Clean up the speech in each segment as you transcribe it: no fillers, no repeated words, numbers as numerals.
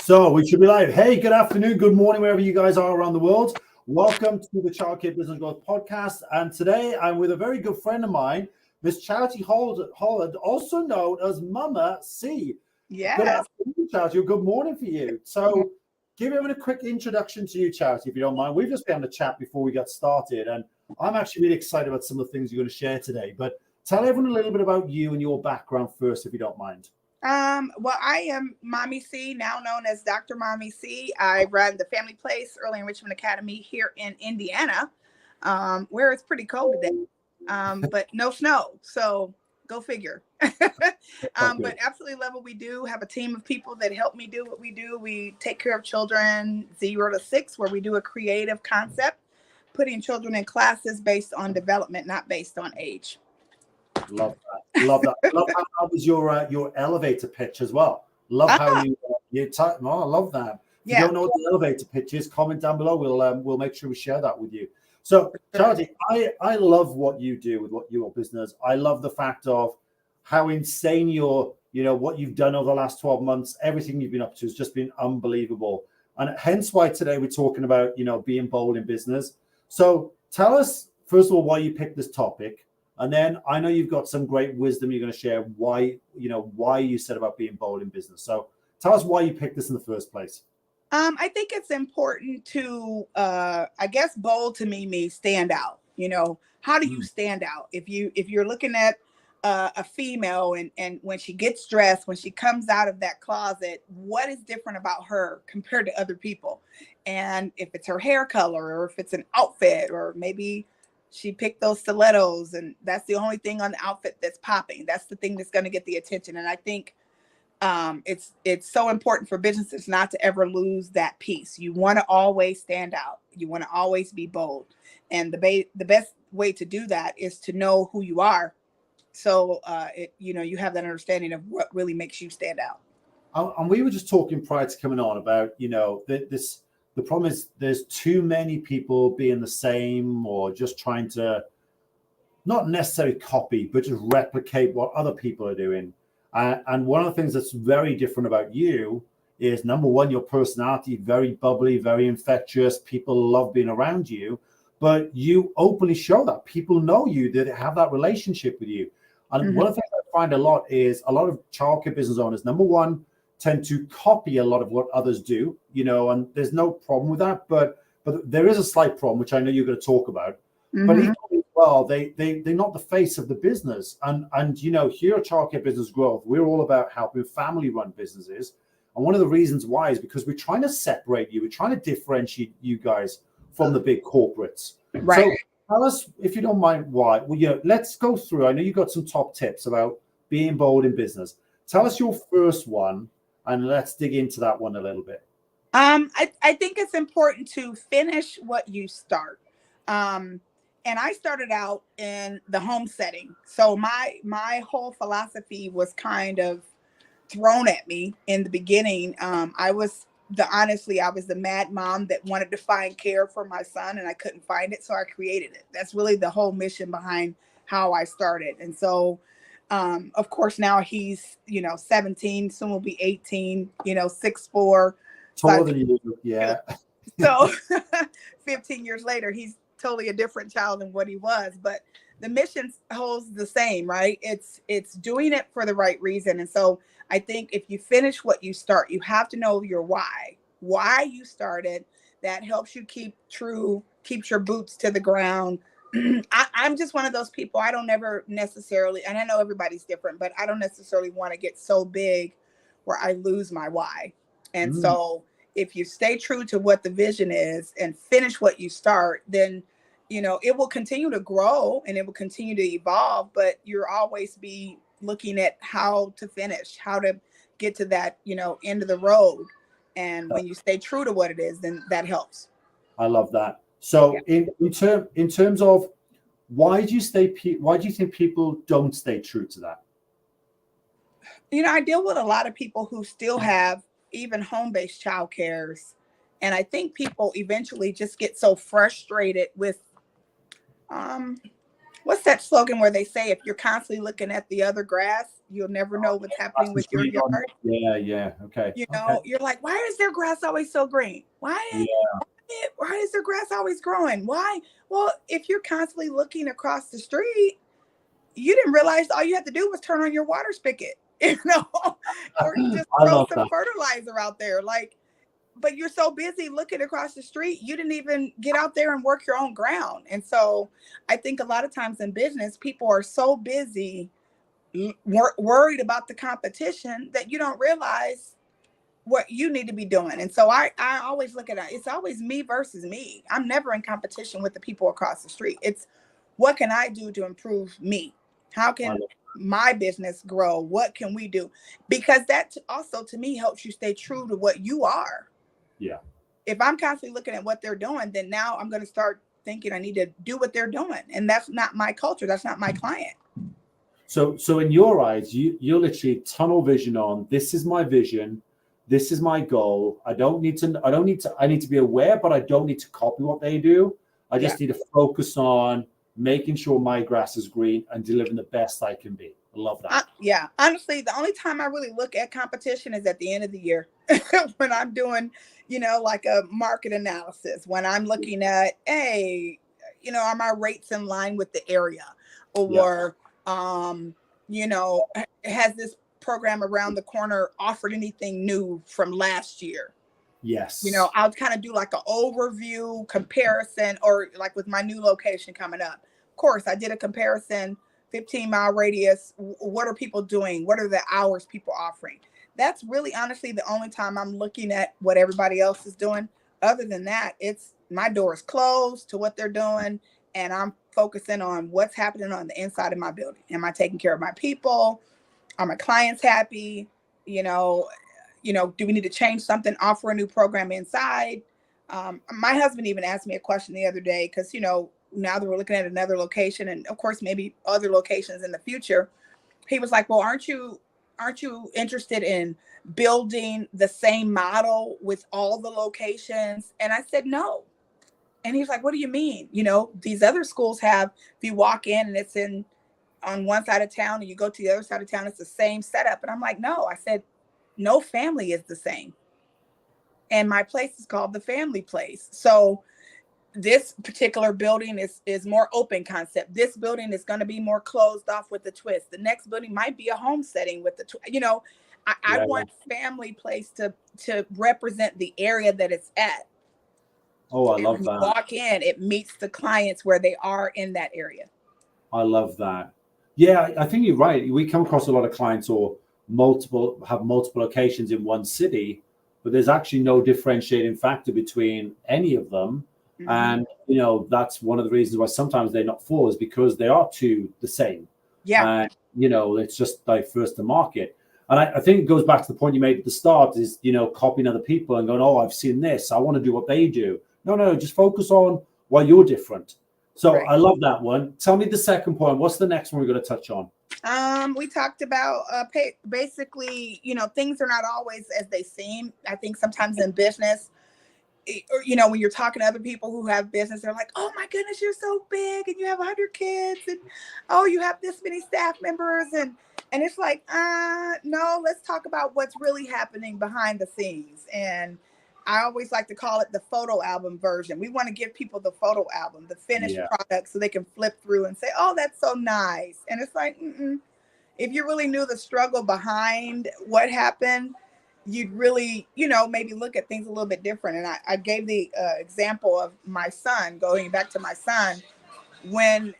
So we should be live. Hey, good afternoon, good morning, wherever you guys are around the world. Welcome to the Childcare Business Growth Podcast. And today I'm with a very good friend of mine, Miss Charity Holland, also known as Mama C. Yes. Good afternoon, Charity. Good morning for you. So give everyone a quick introduction to you, Charity, if you don't mind. We've just been on the chat before we got started, and I'm actually really excited about some of the things you're going to share today. But tell everyone a little bit about you and your background first, if you don't mind. Well, I am Mommy C, now known as Dr. Mommy C. I run the Family Place Early Enrichment Academy here in Indiana, where it's pretty cold today, but no snow. So go figure. But absolutely love what we do. Have a team of people that help me do what we do. We take care of children 0 to 6, where we do a creative concept, putting children in classes based on development, not based on age. Love that. Love that. Love how that was your elevator pitch as well. Love how you type. Oh, I love that. If you don't know what the elevator pitch is, comment down below. We'll make sure we share that with you. So, Charity, I love what you do with your business. I love the fact of how insane what you've done over the last 12 months. Everything you've been up to has just been unbelievable. And hence why today we're talking about, being bold in business. So tell us, first of all, why you picked this topic. And then I know you've got some great wisdom you're going to share why you said about being bold in business. So tell us why you picked this in the first place. I think it's important to, I guess bold to me means stand out. How do you stand out? If you're looking at a female and when she gets dressed, when she comes out of that closet, what is different about her compared to other people? And if it's her hair color, or if it's an outfit, or maybe she picked those stilettos and that's the only thing on the outfit that's popping. That's the thing that's going to get the attention. And I think it's so important for businesses not to ever lose that piece. You want to always stand out. You want to always be bold. And the best way to do that is to know who you are. So, you have that understanding of what really makes you stand out. And we were just talking prior to coming on about, the problem is there's too many people being the same or just trying to not necessarily copy, but just replicate what other people are doing. And one of the things that's very different about you is, number one, your personality, very bubbly, very infectious. People love being around you, but you openly show that. People know you, that have that relationship with you. And one of the things I find a lot is a lot of childcare business owners, number one, tend to copy a lot of what others do, and there's no problem with that, but there is a slight problem, which I know you're going to talk about. But equally well, they're not the face of the business. And here at Childcare Business Growth, we're all about helping family-run businesses. And one of the reasons why is because we're trying to separate you. We're trying to differentiate you guys from the big corporates. Right. So tell us, if you don't mind, why. Well, let's go through. I know you got some top tips about being bold in business. Tell us your first one, and let's dig into that one a little bit. I think it's important to finish what you start. And I started out in the home setting. So my whole philosophy was kind of thrown at me in the beginning. I was the mad mom that wanted to find care for my son, and I couldn't find it. So I created it. That's really the whole mission behind how I started. And so of course, now he's, 17, soon will be 18, 6'4". Taller than you, yeah. So 15 years later, he's totally a different child than what he was. But the mission holds the same, right? It's doing it for the right reason. And so I think if you finish what you start, you have to know your why you started. That helps you keeps your boots to the ground. I'm just one of those people. I don't ever necessarily, and I know everybody's different, but I don't necessarily want to get so big where I lose my why. And so if you stay true to what the vision is and finish what you start, then, it will continue to grow and it will continue to evolve, but you'll always be looking at how to finish, how to get to that, end of the road. And when you stay true to what it is, then that helps. I love that. So in terms of why do you think people don't stay true to that? I deal with a lot of people who still have even home-based childcares. And I think people eventually just get so frustrated with, what's that slogan where they say, if you're constantly looking at the other grass, You'll never know what's happening with your yard. Yeah. Okay. You know, you're like, why is their grass always so green? Why is their grass always growing? Why? Well, if you're constantly looking across the street, you didn't realize all you had to do was turn on your water spigot, or just throw some fertilizer out there. Like, but you're so busy looking across the street, you didn't even get out there and work your own ground. And so I think a lot of times in business, people are so busy worried about the competition that you don't realize what you need to be doing. And so I always look at it. It's always me versus me. I'm never in competition with the people across the street. It's what can I do to improve me? How can my business grow? What can we do? Because that also to me helps you stay true to what you are. Yeah. If I'm constantly looking at what they're doing, then now I'm going to start thinking I need to do what they're doing. And that's not my culture. That's not my client. So in your eyes, you're literally tunnel vision on, this is my vision. This is my goal. I need to be aware, but I don't need to copy what they do. I just need to focus on making sure my grass is green and delivering the best I can be. I love that. Yeah. Honestly, the only time I really look at competition is at the end of the year when I'm doing, like a market analysis, when I'm looking at, hey, are my rates in line with the area, or, has this program around the corner offered anything new from last year? Yes. I'll kind of do like an overview comparison, or like with my new location coming up. Of course, I did a comparison, 15-mile radius. What are people doing? What are the hours people offering? That's really honestly the only time I'm looking at what everybody else is doing. Other than that, it's my door is closed to what they're doing, and I'm focusing on what's happening on the inside of my building. Am I taking care of my people? Are my clients happy? Do we need to change something, offer a new program inside? My husband even asked me a question the other day, because, now that we're looking at another location, and of course, maybe other locations in the future, he was like, well, aren't you interested in building the same model with all the locations? And I said, no. And he's like, what do you mean? These other schools have, if you walk in and it's on one side of town and you go to the other side of town, it's the same setup. And I'm like, no. I said, no family is the same. And my place is called the family place. So this particular building is more open concept. This building is going to be more closed off with a twist. The next building might be a home setting with the I want family place to represent the area that it's at. Oh, I love that. You walk in, it meets the clients where they are in that area. I love that. Yeah, I think you're right. We come across a lot of clients have multiple locations in one city, but there's actually no differentiating factor between any of them. Mm-hmm. And, that's one of the reasons why sometimes they're not full, is because they are two the same. Yeah. And, it's just like first to market. And I think it goes back to the point you made at the start is, copying other people and going, oh, I've seen this, I want to do what they do. No, just focus on why you're different. So right. I love that one. Tell me the second point. What's the next one we're going to touch on? We talked about basically, things are not always as they seem. I think sometimes in business, when you're talking to other people who have business, they're like, oh my goodness, you're so big and you have 100 kids and oh, you have this many staff members. And it's like, no, let's talk about what's really happening behind the scenes. And I always like to call it the photo album version. We want to give people the photo album, the finished product, so they can flip through and say, oh, that's so nice. And it's like, if you really knew the struggle behind what happened, you'd really, maybe look at things a little bit different. And I gave the example of my son, going back to my son, when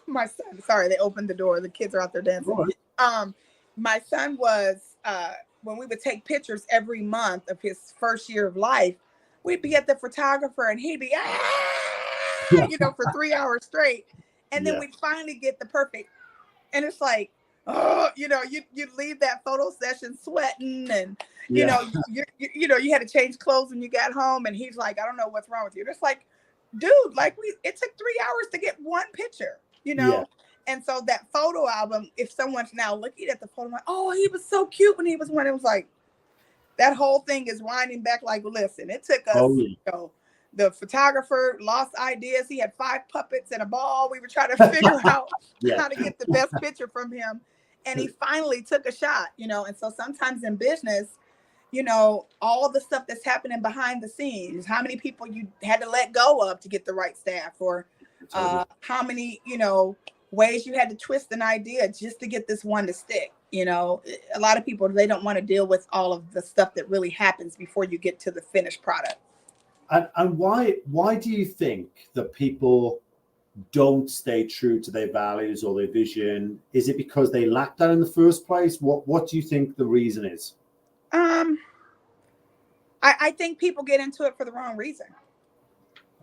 my son, sorry, they opened the door. The kids are out there dancing. My son was, when we would take pictures every month of his first year of life, we'd be at the photographer and he'd be, for 3 hours straight. And then we'd finally get the perfect. And it's like, oh, you leave that photo session sweating and, you had to change clothes when you got home. And he's like, I don't know what's wrong with you. And it's like, dude, it took 3 hours to get one picture, And so that photo album, if someone's now looking at the photo, like, oh, he was so cute when he was one, it was like, that whole thing is winding back. Like, listen, it took us, the photographer lost ideas. He had 5 puppets and a ball. We were trying to figure out how to get the best picture from him. and he finally took a shot, and so sometimes in business, all the stuff that's happening behind the scenes, how many people you had to let go of to get the right staff, or how many, ways you had to twist an idea just to get this one to stick. A lot of people, they don't want to deal with all of the stuff that really happens before you get to the finished product. And why do you think that people don't stay true to their values or their vision? Is it because they lack that in the first place? What do you think the reason is? I think people get into it for the wrong reason.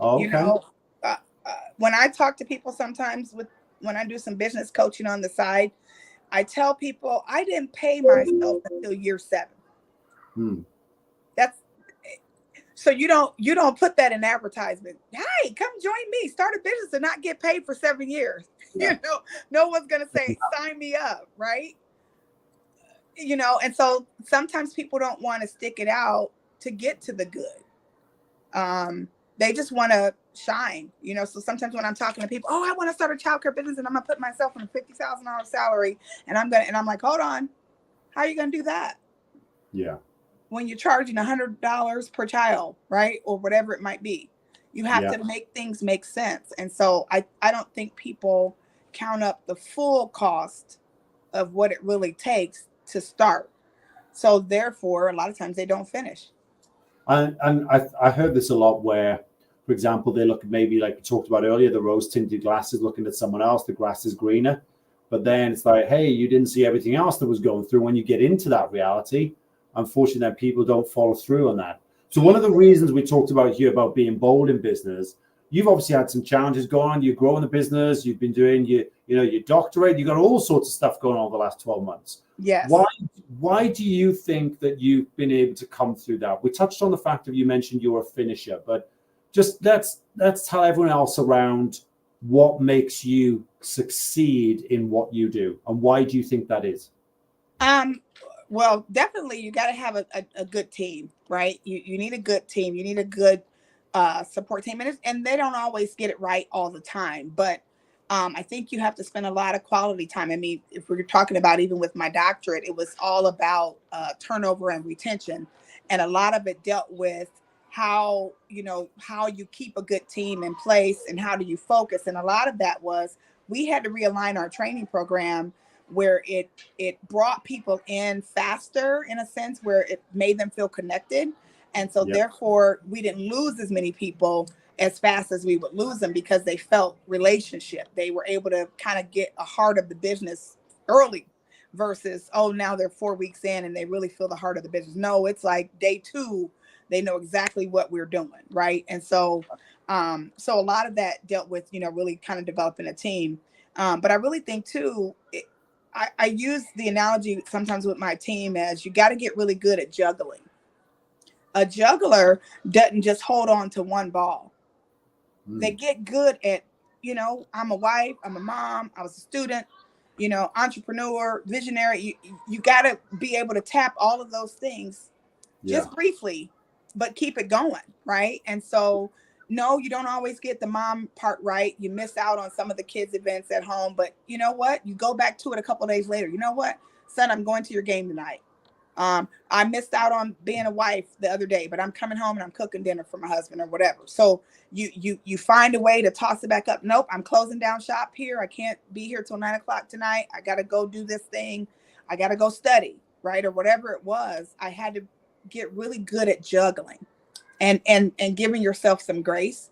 Okay. When I talk to people sometimes when I do some business coaching on the side, I tell people I didn't pay myself until year 7. That's so you don't put that in advertisement. Hey, come join me, start a business and not get paid for 7 years. Yeah. No one's gonna say sign me up, right? And so sometimes people don't want to stick it out to get to the good. They just want to shine, so sometimes when I'm talking to people, I want to start a childcare business and I'm gonna put myself on a $50,000 salary and I'm like, hold on, how are you gonna do that? Yeah. When you're charging $100 per child, right? Or whatever it might be, you have to make things make sense. And so I don't think people count up the full cost of what it really takes to start. So therefore, a lot of times they don't finish. And I heard this a lot where, for example, they look at maybe like you talked about earlier, the rose tinted glasses, looking at someone else, the grass is greener. But then it's like, hey, you didn't see everything else that was going through. When you get into that reality, unfortunately, then people don't follow through on that. So one of the reasons we talked about here about being bold in business, you've obviously had some challenges going on. You're growing the business. You've been doing your doctorate. You got all sorts of stuff going on over the last 12 months. Yes. Why do you think that you've been able to come through that? We touched on the fact that you mentioned you're a finisher, but just let's tell everyone else around what makes you succeed in what you do, and why do you think that is? Well, definitely you got to have a good team, right? You need a good team. You need a good support team, and they don't always get it right all the time, but I think you have to spend a lot of quality time. I mean, if we're talking about even with my doctorate, it was all about turnover and retention. And a lot of it dealt with how you keep a good team in place and how do you focus. And a lot of that was we had to realign our training program where it brought people in faster, in a sense, where it made them feel connected. And so therefore, we didn't lose as many people as fast as we would lose them because they felt relationship. They were able to kind of get a heart of the business early versus, now they're 4 weeks in and they really feel the heart of the business. No, it's like day 2, they know exactly what we're doing, right? And so so a lot of that dealt with, really kind of developing a team. But I really think too, I use the analogy sometimes with my team as you got to get really good at juggling. A juggler doesn't just hold on to one ball. They get good at, I'm a wife, I'm a mom, I was a student, entrepreneur, visionary. You got to be able to tap all of those things just briefly, but keep it going, right? And so, no, you don't always get the mom part right. You miss out on some of the kids' events at home, but you know what? You go back to it a couple of days later. You know what, son, I'm going to your game tonight. I missed out on being a wife the other day, but I'm coming home and I'm cooking dinner for my husband or whatever. So you find a way to toss it back up. Nope, I'm closing down shop here. I can't be here till 9:00 tonight. I got to go do this thing. I got to go study, right? Or whatever it was. I had to get really good at juggling and giving yourself some grace,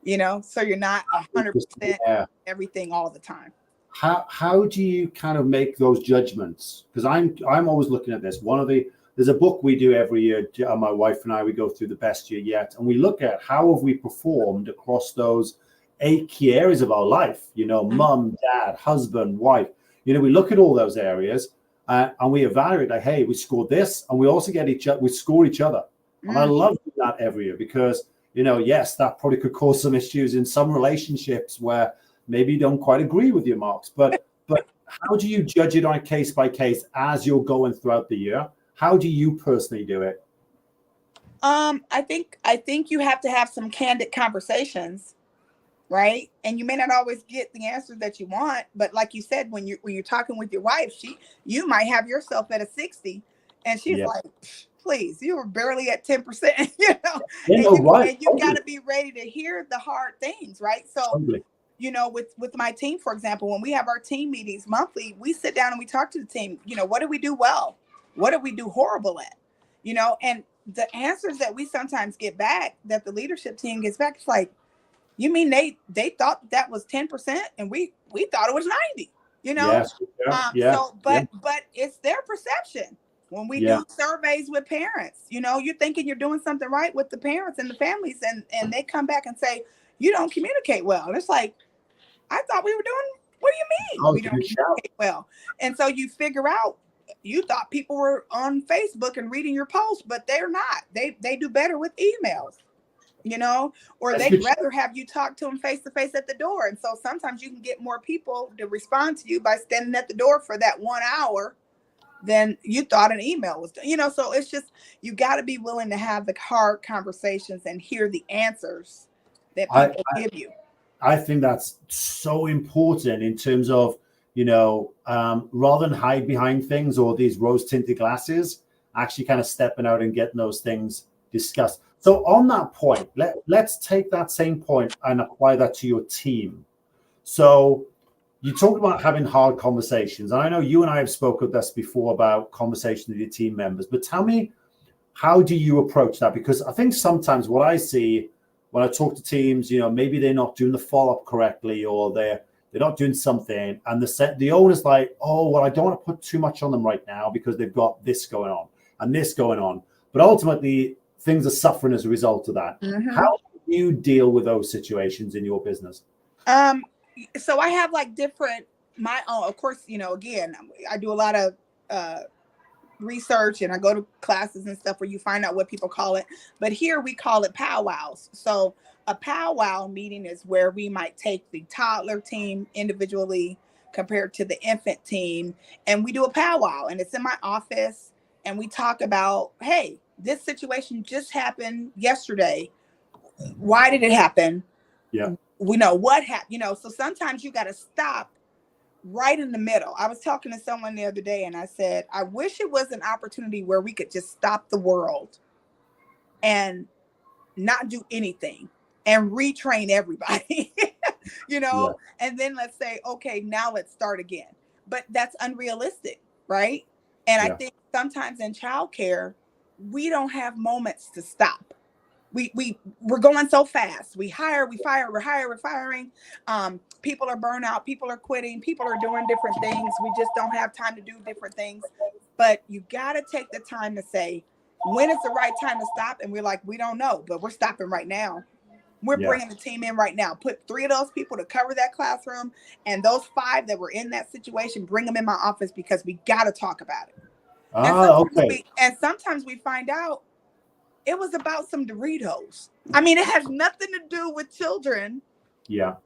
so you're not 100% everything all the time. How do you kind of make those judgments? Because I'm always looking at this. There's a book we do every year. My wife and I, we go through the best year yet, and we look at how have we performed across those 8 key areas of our life. Mom, dad, husband, wife. We look at all those areas and we evaluate. Like, hey, we scored this, and we also we score each other. And I love that every year because yes, that probably could cause some issues in some relationships where maybe you don't quite agree with your marks, but how do you judge it on a case by case as you're going throughout the year? How do you personally do it? I think you have to have some candid conversations right? And you may not always get the answers that you want, but like you said, when you're talking with your wife, you might have yourself at a 60, and she's Yeah. like, please, you were barely at 10%, you know, Yeah, no, right. and you got to be ready to hear the hard things, right? So, Totally. you know, with my team, for example, when we have our team meetings monthly, we sit down and we talk to the team. You know, what do we do well? What do we do horrible at? You know, and the answers that we sometimes get back, that the leadership team gets back, it's like, you mean they thought that was 10% and we thought it was 90, you know? Yes. Yeah. So Yeah. but it's their perception. When we Yeah. do surveys with parents, you know, you're thinking you're doing something right with the parents and the families, and they come back and say, you don't communicate well. And it's like, I thought we were doing, what do you mean Oh, we don't communicate well? And so you figure out, you thought people were on Facebook and reading your posts, but they're not. They do better with emails, you know, or That's they'd good. rather have you talk to them face to face at the door. And so sometimes you can get more people to respond to you by standing at the door for that 1 hour than you thought an email was, you know. So it's just, you got to be willing to have the hard conversations and hear the answers that people give you. I think that's so important in terms of, you know, rather than hide behind things or these rose-tinted glasses, actually kind of stepping out and getting those things discussed. So on that point, let's take that same point and apply that to your team. So you talk about having hard conversations. And I know you and I have spoken this before about conversations with your team members, but tell me, how do you approach that? Because I think sometimes what I see when I talk to teams, you know, maybe they're not doing the follow-up correctly, or they're not doing something, and the owner's like, oh, well, I don't want to put too much on them right now because they've got this going on and this going on. But ultimately, things are suffering as a result of that. Mm-hmm. How do you deal with those situations in your business? So I have like different, my own, of course, you know, again, I do a lot of research, and I go to classes and stuff where you find out what people call it. But here we call it powwows. So a powwow meeting is where we might take the toddler team individually compared to the infant team, and we do a powwow, and it's in my office, and we talk about, hey, this situation just happened yesterday. Why did it happen? Yeah. We know what happened, you know. So sometimes you got to stop right in the middle. I was talking to someone the other day, and I said, I wish it was an opportunity where we could just stop the world and not do anything and retrain everybody, you know, and then let's say, okay, now let's start again. But that's unrealistic, right? And I think sometimes in childcare, we don't have moments to stop. We're going so fast. We hire, we fire, we're firing. People are burnt out. People are quitting. People are doing different things. We just don't have time to do different things. But you got to take the time to say, when is the right time to stop? And we're like, we don't know, but we're stopping right now. We're bringing the team in right now. Put 3 of those people to cover that classroom, and those 5 that were in that situation, bring them in my office, because we got to talk about it. And sometimes we find out it was about some Doritos. I mean, it has nothing to do with children. Yeah.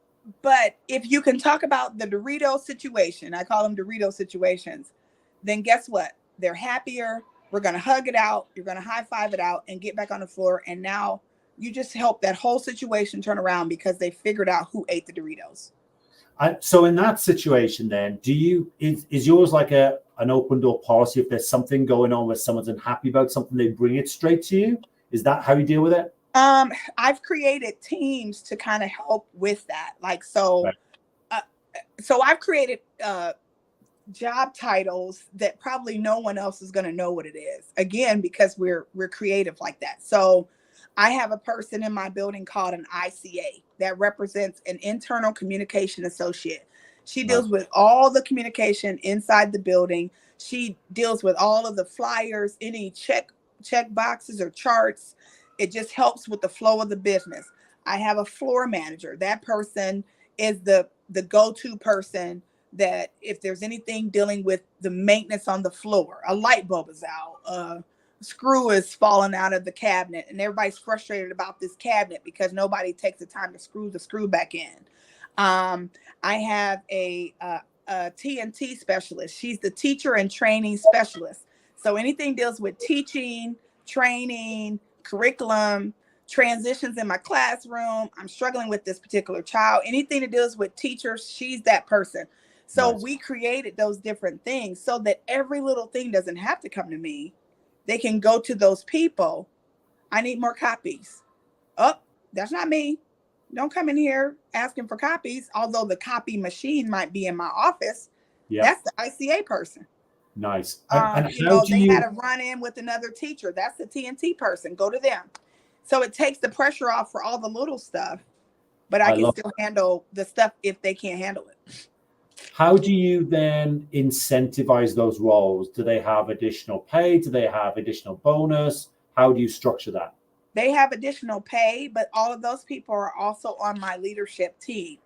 But if you can talk about the Dorito situation, I call them Dorito situations, then guess what? They're happier. We're going to hug it out. You're going to high five it out and get back on the floor. And now you just help that whole situation turn around because they figured out who ate the Doritos. So in that situation, then, is yours like an open door policy? If there's something going on where someone's unhappy about something, they bring it straight to you? Is that how you deal with it? I've created teams to kind of help with that. Like, so I've created job titles that probably no one else is going to know what it is. Again, because we're creative like that. So I have a person in my building called an ICA that represents an internal communication associate. She deals with all the communication inside the building. She deals with all of the flyers, any check boxes or charts. It just helps with the flow of the business. I have a floor manager. That person is the go-to person that if there's anything dealing with the maintenance on the floor, a light bulb is out, screw is falling out of the cabinet, and everybody's frustrated about this cabinet because nobody takes the time to screw the screw back in. I have a TNT specialist. She's the teacher and training specialist. So anything deals with teaching, training, curriculum, transitions in my classroom. I'm struggling with this particular child. Anything that deals with teachers, she's that person. So Nice. we created those different things so that every little thing doesn't have to come to me. They can go to those people. I need more copies. Oh, that's not me. Don't come in here asking for copies. Although the copy machine might be in my office. Yeah. That's the ICA person. Nice. And how do they had a run in with another teacher. That's the TNT person. Go to them. So it takes the pressure off for all the little stuff, but I can still handle the stuff if they can't handle it. How do you then incentivize those roles? Do they have additional pay? Do they have additional bonus? How do you structure that? They have additional pay, but all of those people are also on my leadership team.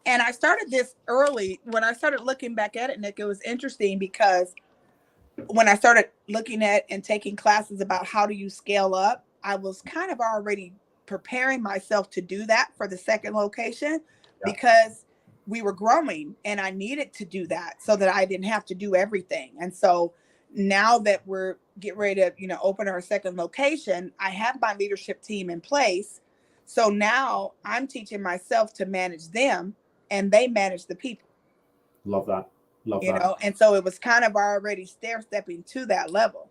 And I started this early. When I started looking back at it, Nick, it was interesting because when I started looking at and taking classes about how do you scale up, I was kind of already preparing myself to do that for the second location because we were growing and I needed to do that so that I didn't have to do everything. And so now that we're getting ready to, open our second location, I have my leadership team in place. So now I'm teaching myself to manage them and they manage the people. Love that. Love that. And so it was kind of already stair-stepping to that level.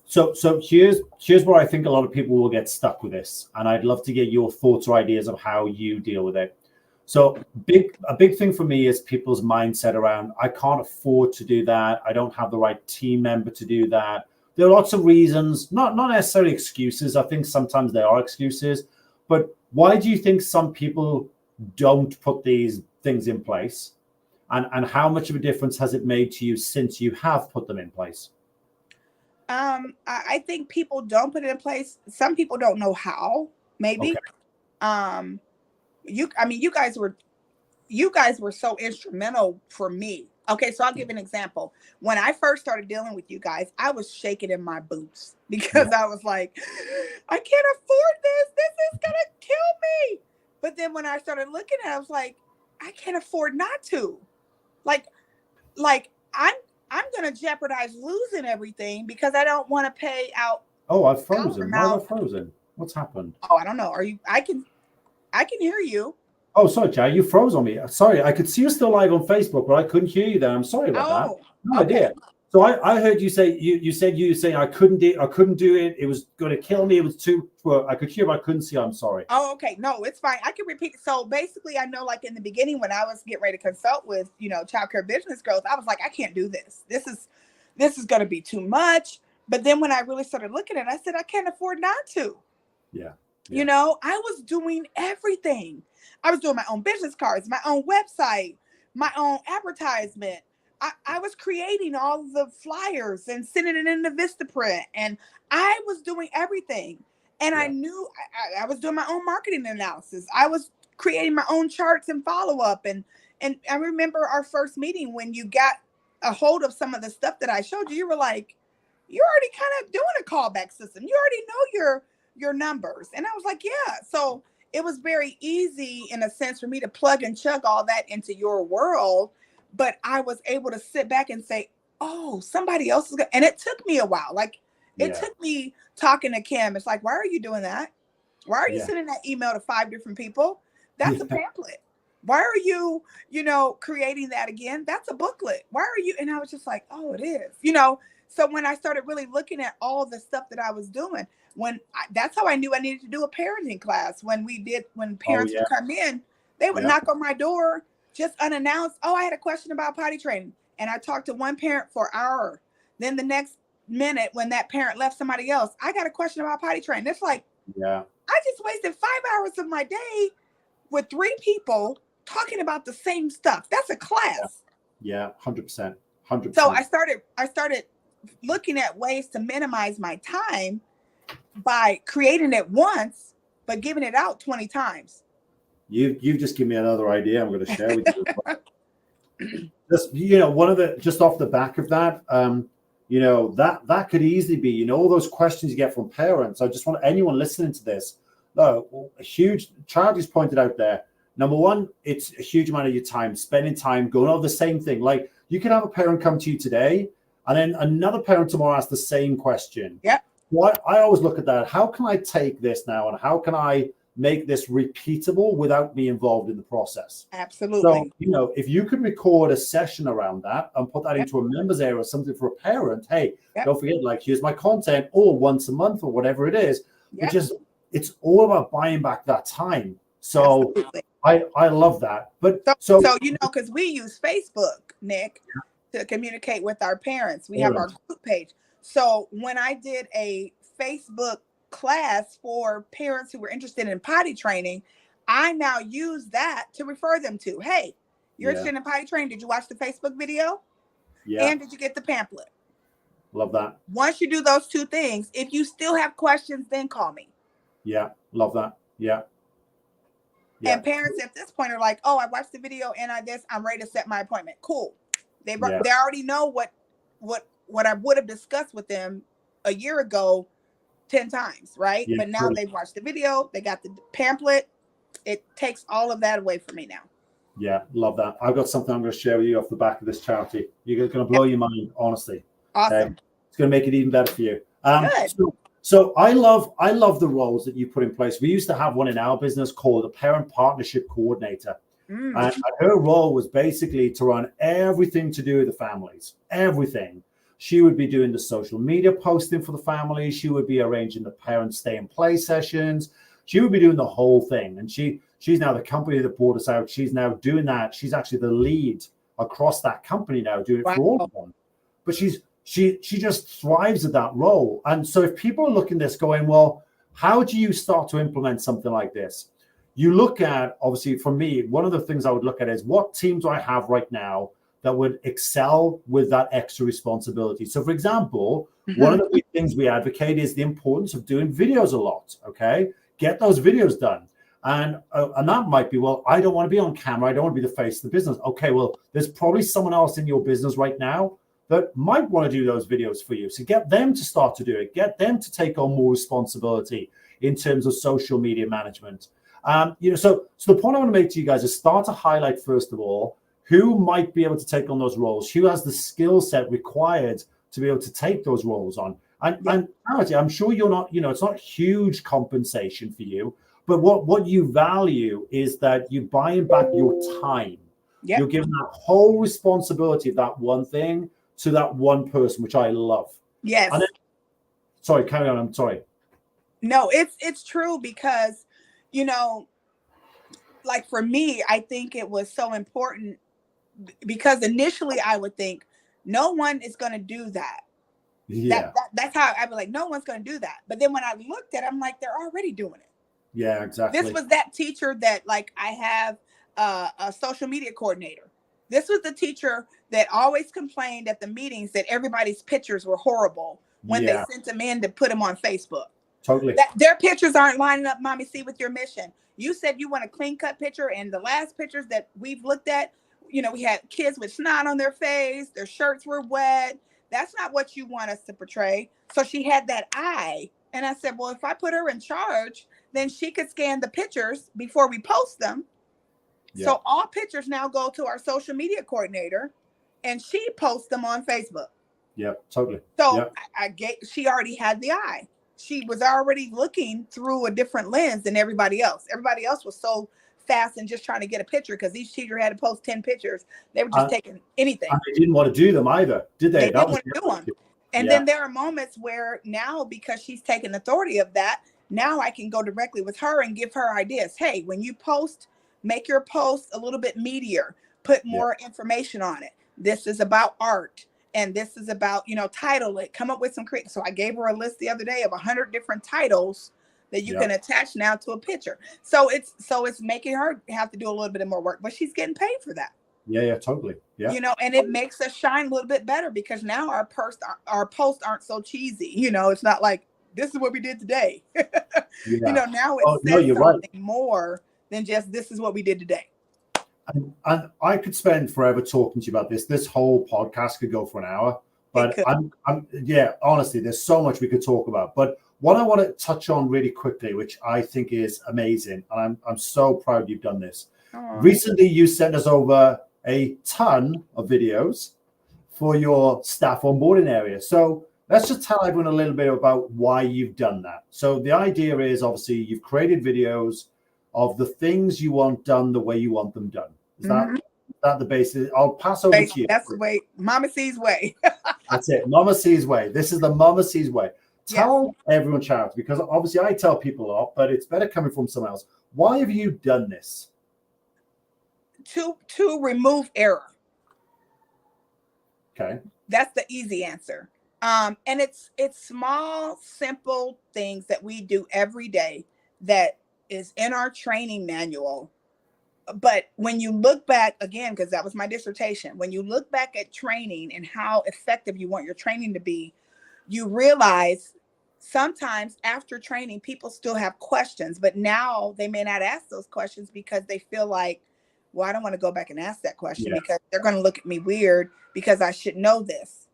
So here's where I think a lot of people will get stuck with this. And I'd love to get your thoughts or ideas of how you deal with it. So a big thing for me is people's mindset around, I can't afford to do that. I don't have the right team member to do that. There are lots of reasons, not necessarily excuses. I think sometimes there are excuses, but why do you think some people don't put these things in place? And how much of a difference has it made to you since you have put them in place? I think people don't put it in place. Some people don't know how, maybe. Okay. You guys were so instrumental for me. Okay, so I'll give an example. When I first started dealing with you guys, I was shaking in my boots because I was like, I can't afford this. This is gonna kill me. But then when I started looking at it, I was like, I can't afford not to. Like I'm gonna jeopardize losing everything because I don't want to pay out. Oh, I've frozen. Why am I frozen? What's happened? Oh, I don't know. I can hear you. Oh, sorry, Jay, you froze on me. Sorry, I could see you still live on Facebook, but I couldn't hear you there. I'm sorry about that. No idea. So I heard you say you said I couldn't do it. It was going to kill me. It was too. Well, I could hear, but I couldn't see. I'm sorry. Oh, okay. No, it's fine. I can repeat. So basically, I know, like in the beginning when I was getting ready to consult with Childcare Business Growth, I was like, I can't do this. This is going to be too much. But then when I really started looking at it, I said, I can't afford not to. Yeah. I was doing everything. I was doing my own business cards, my own website, my own advertisement. I was creating all of the flyers and sending it in the Vistaprint, and I was doing everything. And I knew I was doing my own marketing analysis. I was creating my own charts and follow-up. And I remember our first meeting when you got a hold of some of the stuff that I showed you. You were like, you're already kind of doing a callback system. You already know your numbers. And I was like, yeah. So it was very easy in a sense for me to plug and chug all that into your world. But I was able to sit back and say, oh, somebody else is good. And it took me a while. Like it took me talking to Kim. It's like, why are you doing that? Why are you sending that email to 5 different people? That's a pamphlet. Why are you, creating that again? That's a booklet. Why are you? And I was just like, oh, it is, So when I started really looking at all the stuff that I was doing, that's how I knew I needed to do a parenting class. When parents would come in, they would knock on my door just unannounced. Oh, I had a question about potty training. And I talked to one parent for an hour. Then the next minute, when that parent left somebody else, I got a question about potty training. It's like, I just wasted 5 hours of my day with 3 people talking about the same stuff. That's a class. Yeah, 100%. 100%. So I started looking at ways to minimize my time by creating it once, but giving it out 20 times. You've just given me another idea I'm going to share with you. Just off the back of that, that could easily be, all those questions you get from parents. I just want anyone listening to this, a huge child is pointed out there. Number one, it's a huge amount of your time, spending time going over the same thing. Like you can have a parent come to you today and then another parent tomorrow ask the same question. Yeah. Well, I always look at that. How can I take this now and how can I make this repeatable without me involved in the process? Absolutely. So, if you could record a session around that and put that into a members area or something for a parent, hey, don't forget, like, here's my content, or once a month or whatever it is. It's all about buying back that time. So I love that. But so because we use Facebook, Nick, to communicate with our parents. We have our group page. So when I did a Facebook class for parents who were interested in potty training, I now use that to refer them to. Hey, you're interested in potty training. Did you watch the Facebook video? Yeah. And did you get the pamphlet? Love that. Once you do those two things, if you still have questions, then call me. Yeah. Love that. Yeah. And parents at this point are like, oh, I watched the video and I'm ready to set my appointment. Cool. They already know what I would have discussed with them a year ago 10 times, right? But now they've watched the video, they got the pamphlet. It takes all of that away from me now. Yeah, love that. I've got something I'm going to share with you off the back of this charity. You're going to blow your mind, honestly. Awesome. It's going to make it even better for you. So I love the roles that you put in place. We used to have one in our business called a parent partnership coordinator. And her role was basically to run everything to do with the families, everything. She would be doing the social media posting for the family. She would be arranging the parent stay and play sessions. She would be doing the whole thing. And she's now the company that bought us out. She's now doing that. She's actually the lead across that company now, doing it for all of them. But she just thrives at that role. And so if people are looking at this going, well, how do you start to implement something like this? You look at, obviously, for me, one of the things I would look at is what team do I have right now that would excel with that extra responsibility. So, for example, one of the big things we advocate is the importance of doing videos a lot, okay? Get those videos done. And that might be, well, I don't want to be on camera. I don't want to be the face of the business. Okay, well, there's probably someone else in your business right now that might want to do those videos for you. So get them to start to do it. Get them to take on more responsibility in terms of social media management. So the point I want to make to you guys is start to highlight, first of all, who might be able to take on those roles, who has the skill set required to be able to take those roles on. And I'm sure you're not, it's not huge compensation for you, but what you value is that you're buying back your time. Yep. You're giving that whole responsibility of that one thing to that one person, which I love. Yes. Sorry, carry on. I'm sorry. No, it's true because, like for me, I think it was so important because initially I would think no one is going to do that. Yeah. That's how I'd be like, no one's going to do that. But then when I looked at it, I'm like, they're already doing it. Yeah, exactly. This was that teacher that, like, I have a social media coordinator. This was the teacher that always complained at the meetings that everybody's pictures were horrible when they sent them in to put them on Facebook. Totally. Their pictures aren't lining up, Mommy C, with your mission. You said you want a clean cut picture, and the last pictures that we've looked at, we had kids with snot on their face, their shirts were wet. That's not what you want us to portray. So she had that eye. And I said, well, if I put her in charge, then she could scan the pictures before we post them. Yeah. So all pictures now go to our social media coordinator, and she posts them on Facebook. Yeah, totally. So she already had the eye. She was already looking through a different lens than everybody else. Everybody else was so fast and just trying to get a picture because each teacher had to post 10 pictures. They were just taking anything. And they didn't want to do them either, did they? They didn't want to do them. And then there are moments where now, because she's taken authority of that, now I can go directly with her and give her ideas. Hey, when you post, make your post a little bit meatier, put more information on it. This is about art. And this is about, title it, come up with some creative. So I gave her a list the other day of 100 different titles that you can attach now to a picture. So it's making her have to do a little bit more work, but she's getting paid for that. Yeah, totally. Yeah. And it makes us shine a little bit better because now our posts aren't so cheesy. It's not like, this is what we did today. Now it says something more than just, this is what we did today. And I could spend forever talking to you about this. This whole podcast could go for an hour, but honestly, there's so much we could talk about. But what I want to touch on really quickly, which I think is amazing, and I'm so proud you've done this. Aww. Recently, you sent us over a ton of videos for your staff onboarding area. So let's just tell everyone a little bit about why you've done that. So the idea is obviously you've created videos of the things you want done the way you want them done. Is that the basis? I'll pass over to you. That's the way, Mama C's way. That's it. Mama C's way. This is the Mama C's way. Tell everyone, Charity, because obviously I tell people a lot, but it's better coming from someone else. Why have you done this? To remove error. Okay. That's the easy answer. And it's small, simple things that we do every day that is in our training manual. But when you look back again, because that was my dissertation, when you look back at training and how effective you want your training to be, you realize sometimes after training, people still have questions, but now they may not ask those questions because they feel like, well, I don't want to go back and ask that question because they're going to look at me weird because I should know this.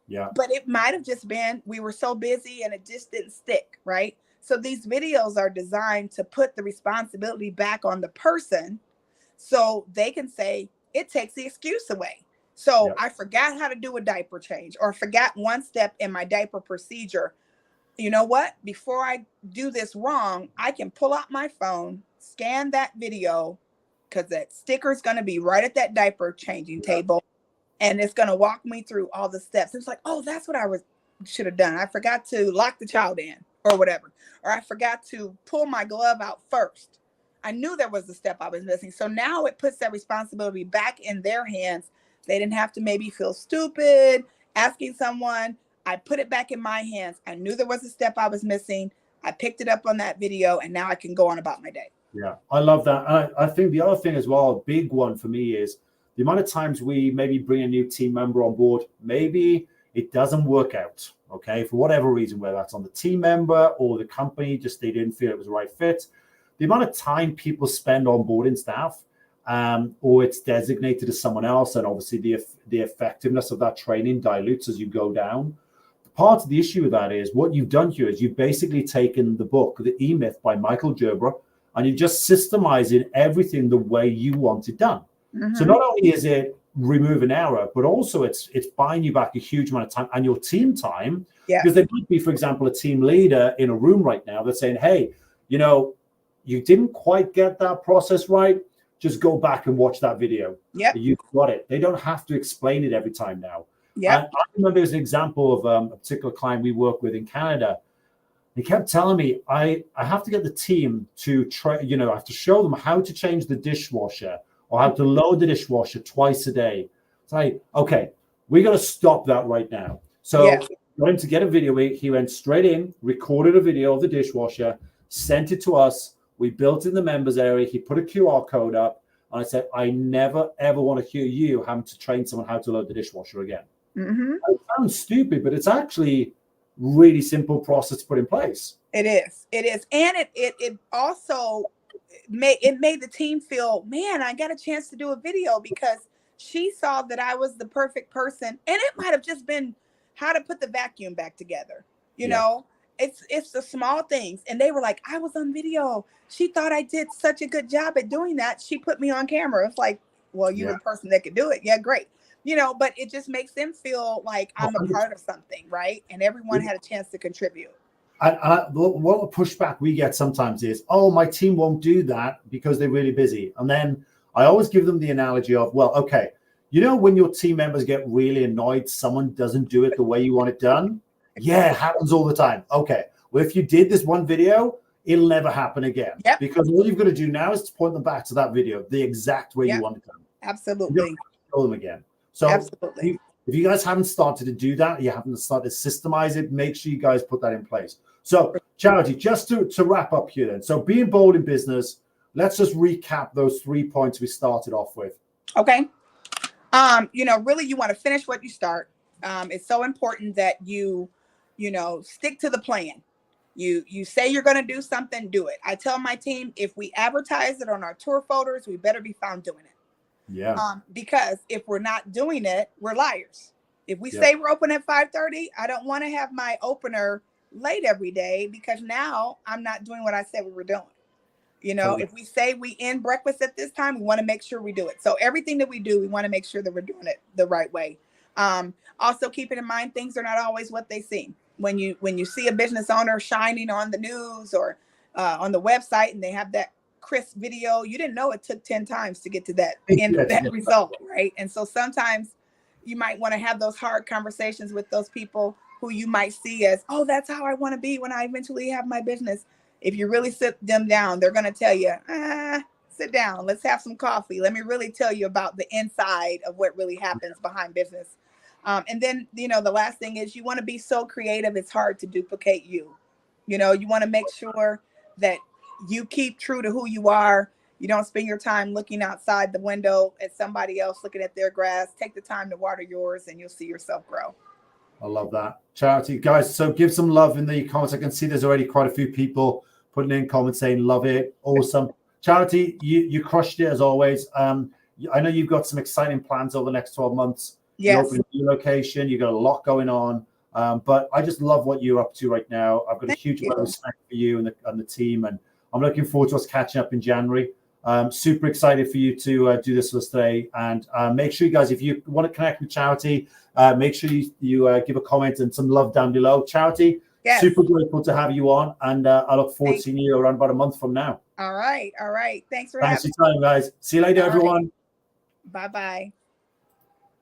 Yeah. But it might have just been, we were so busy and it just didn't stick, right? So these videos are designed to put the responsibility back on the person so they can say, it takes the excuse away. So I forgot how to do a diaper change or forgot one step in my diaper procedure. You know what? Before I do this wrong, I can pull out my phone, scan that video, because that sticker is going to be right at that diaper changing table. And it's going to walk me through all the steps. It's like, oh, that's what I should have done. I forgot to lock the child in or whatever. Or I forgot to pull my glove out first. I knew there was a step I was missing. So now it puts that responsibility back in their hands. They didn't have to maybe feel stupid asking someone. I put it back in my hands. I knew there was a step I was missing. I picked it up on that video, and now I can go on about my day. Yeah, I love that. And I think the other thing as well, a big one for me is the amount of times we maybe bring a new team member on board, maybe it doesn't work out, okay, for whatever reason, whether that's on the team member or the company, just they didn't feel it was the right fit. The amount of time people spend onboarding staff, or it's designated to someone else, and obviously the effectiveness of that training dilutes as you go down. Part of the issue with that is what you've done here is you've basically taken the book, The E-Myth by Michael Gerber, and you're just systemizing everything the way you want it done. So not only is it removing error, but also it's buying you back a huge amount of time and your team time. Because there might be, for example, a team leader in a room right now that's saying, hey, you know, you didn't quite get that process right. Just go back and watch that video. You've got it. They don't have to explain it every time now. I remember there's an example of a particular client we work with in Canada. He kept telling me, I have to get the team to try, you know, I have to show them how to change the dishwasher or how to load the dishwasher twice a day. It's like, okay, we got to stop that right now. So got him to get a video. He went straight in, recorded a video of the dishwasher, sent it to us. We built in the members area. He put a QR code up. And I said, I never, ever want to hear you having to train someone how to load the dishwasher again. It sounds stupid, but it's actually really simple process to put in place. It is. And it also made the team feel, man, I got a chance to do a video because she saw that I was the perfect person. And it might have just been how to put the vacuum back together. You know, it's the small things. And they were like, I was on video. She thought I did such a good job at doing that. She put me on camera. It's like, well, you're the person that could do it. Yeah, great. You know, but it just makes them feel like I'm a part of something, right? And everyone had a chance to contribute. What pushback we get sometimes is, oh, my team won't do that because they're really busy. And then I always give them the analogy of, well, okay, you know, when your team members get really annoyed, someone doesn't do it the way you want it done. Yeah, it happens all the time. Okay, well, if you did this one video, it'll never happen again. Because all you've got to do now is to point them back to that video, the exact way you want it done. Absolutely. You show them again. So if you guys haven't started to do that, you haven't started to systemize it, make sure you guys put that in place. So Charity, just to wrap up here then. So being bold in business, let's just recap those 3 points we started off with. Okay. You know, really you want to finish what you start. It's so important that you stick to the plan. You say you're going to do something, do it. I tell my team, if we advertise it on our tour folders, we better be found doing it. Because if we're not doing it, we're liars. If we say we're open at 5:30, I don't want to have my opener late every day because now I'm not doing what I said we were doing. You know, if we say we end breakfast at this time, we want to make sure we do it. So everything that we do, we want to make sure that we're doing it the right way. Also keeping in mind, things are not always what they seem. When you see a business owner shining on the news or on the website and they have that crisp video, you didn't know it took 10 times to get to that end of that result, right? And so sometimes you might want to have those hard conversations with those people who you might see as, oh, that's how I want to be when I eventually have my business. If you really sit them down, they're going to tell you, sit down, let's have some coffee. Let me really tell you about the inside of what really happens behind business. And then, the last thing is you want to be so creative, it's hard to duplicate you. You want to make sure that you keep true to who you are. You don't spend your time looking outside the window at somebody else looking at their grass. Take the time to water yours and you'll see yourself grow. I love that. Charity, guys, so give some love in the comments. I can see there's already quite a few people putting in comments saying love it. Awesome. Charity, you crushed it as always. I know you've got some exciting plans over the next 12 months. Yes. You're opening a new location. You've got a lot going on. But I just love what you're up to right now. I've got a huge amount of respect for you and the team. And I'm looking forward to us catching up in January. Super excited for you to do this with us today. And make sure you guys, if you want to connect with Charity, make sure you give a comment and some love down below. Charity, yes. Super grateful to have you on. And I look forward to seeing you around about a month from now. All right. Thanks for your time, guys. See you later, everyone. Bye-bye.